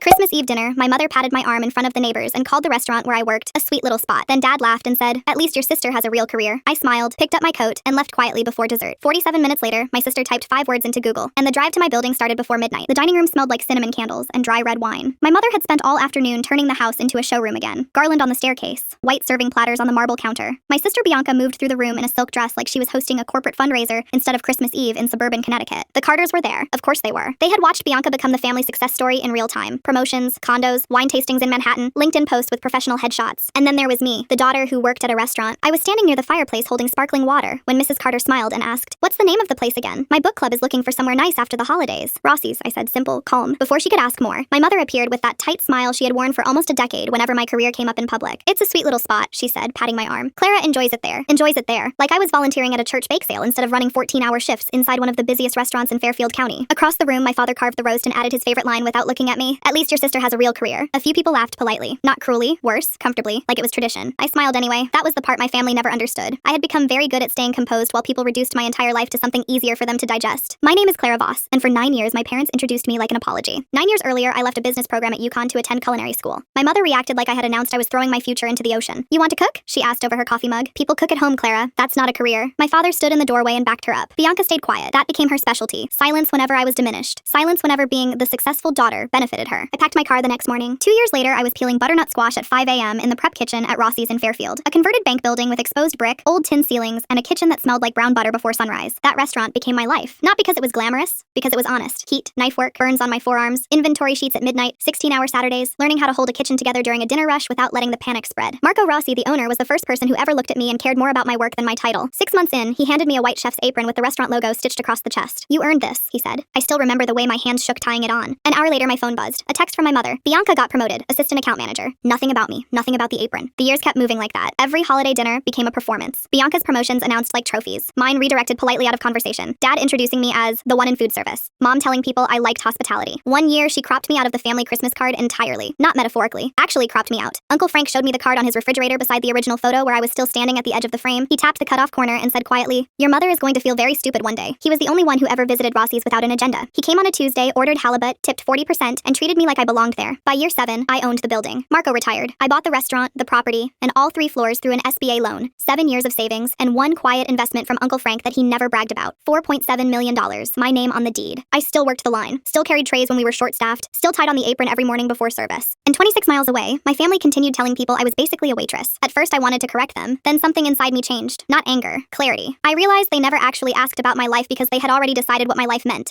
Christmas Eve dinner, my mother patted my arm in front of the neighbors and called the restaurant where I worked a sweet little spot. Then Dad laughed and said, "At least your sister has a real career." I smiled, picked up my coat, and left quietly before dessert. 47 minutes later, my sister typed 5 words into Google, and the drive to my building started before midnight. The dining room smelled like cinnamon candles and dry red wine. My mother had spent all afternoon turning the house into a showroom again. Garland on the staircase, white serving platters on the marble counter. My sister Bianca moved through the room in a silk dress like she was hosting a corporate fundraiser instead of Christmas Eve in suburban Connecticut. The Carters were there. Of course they were. They had watched Bianca become the family success story in real time. Promotions, condos, wine tastings in Manhattan, LinkedIn posts with professional headshots. And then there was me, the daughter who worked at a restaurant. I was standing near the fireplace holding sparkling water when Mrs. Carter smiled and asked, "What's the name of the place again? My book club is looking for somewhere nice after the holidays." "Rossi's," I said, simple, calm. Before she could ask more, my mother appeared with that tight smile she had worn for almost a decade whenever my career came up in public. "It's a sweet little spot," she said, patting my arm. "Clara enjoys it there. Enjoys it there." Like I was volunteering at a church bake sale instead of running 14-hour shifts inside one of the busiest restaurants in Fairfield County. Across the room, my father carved the roast and added his favorite line without looking at me. "At least your sister has a real career." A few people laughed politely. Not cruelly, worse, comfortably, like it was tradition. I smiled anyway. That was the part my family never understood. I had become very good at staying composed while people reduced my entire life to something easier for them to digest. My name is Clara Voss, and for 9 years my parents introduced me like an apology. 9 years earlier, I left a business program at UConn to attend culinary school. My mother reacted like I had announced I was throwing my future into the ocean. "You want to cook?" she asked over her coffee mug. "People cook at home, Clara. That's not a career." My father stood in the doorway and backed her up. Bianca stayed quiet. That became her specialty. Silence whenever I was diminished. Silence whenever being the successful daughter benefited her. I packed my car the next morning. 2 years later, I was peeling butternut squash at 5 a.m. in the prep kitchen at Rossi's in Fairfield. A converted bank building with exposed brick, old tin ceilings, and a kitchen that smelled like brown butter before sunrise. That restaurant became my life. Not because it was glamorous, because it was honest. Heat, knife work, burns on my forearms, inventory sheets at midnight, 16-hour Saturdays, learning how to hold a kitchen together during a dinner rush without letting the panic spread. Marco Rossi, the owner, was the first person who ever looked at me and cared more about my work than my title. 6 months in, he handed me a white chef's apron with the restaurant logo stitched across the chest. "You earned this," he said. I still remember the way my hands shook tying it on. An hour later, my phone buzzed. A text from my mother. "Bianca got promoted, assistant account manager." Nothing about me, nothing about the apron. The years kept moving like that. Every holiday dinner became a performance. Bianca's promotions announced like trophies. Mine redirected politely out of conversation. Dad introducing me as the one in food service. Mom telling people I liked hospitality. One year, she cropped me out of the family Christmas card entirely. Not metaphorically. Actually cropped me out. Uncle Frank showed me the card on his refrigerator beside the original photo where I was still standing at the edge of the frame. He tapped the cutoff corner and said quietly, "Your mother is going to feel very stupid one day." He was the only one who ever visited Rossi's without an agenda. He came on a Tuesday, ordered halibut, tipped 40%, and treated me like I belonged there. By year 7, I owned the building. Marco retired. I bought the restaurant, the property, and all 3 floors through an SBA loan. 7 years of savings, and one quiet investment from Uncle Frank that he never bragged about. $4.7 million, my name on the deed. I still worked the line, still carried trays when we were short-staffed, still tied on the apron every morning before service. And 26 miles away, my family continued telling people I was basically a waitress. At first I wanted to correct them, then something inside me changed. Not anger, clarity. I realized they never actually asked about my life because they had already decided what my life meant.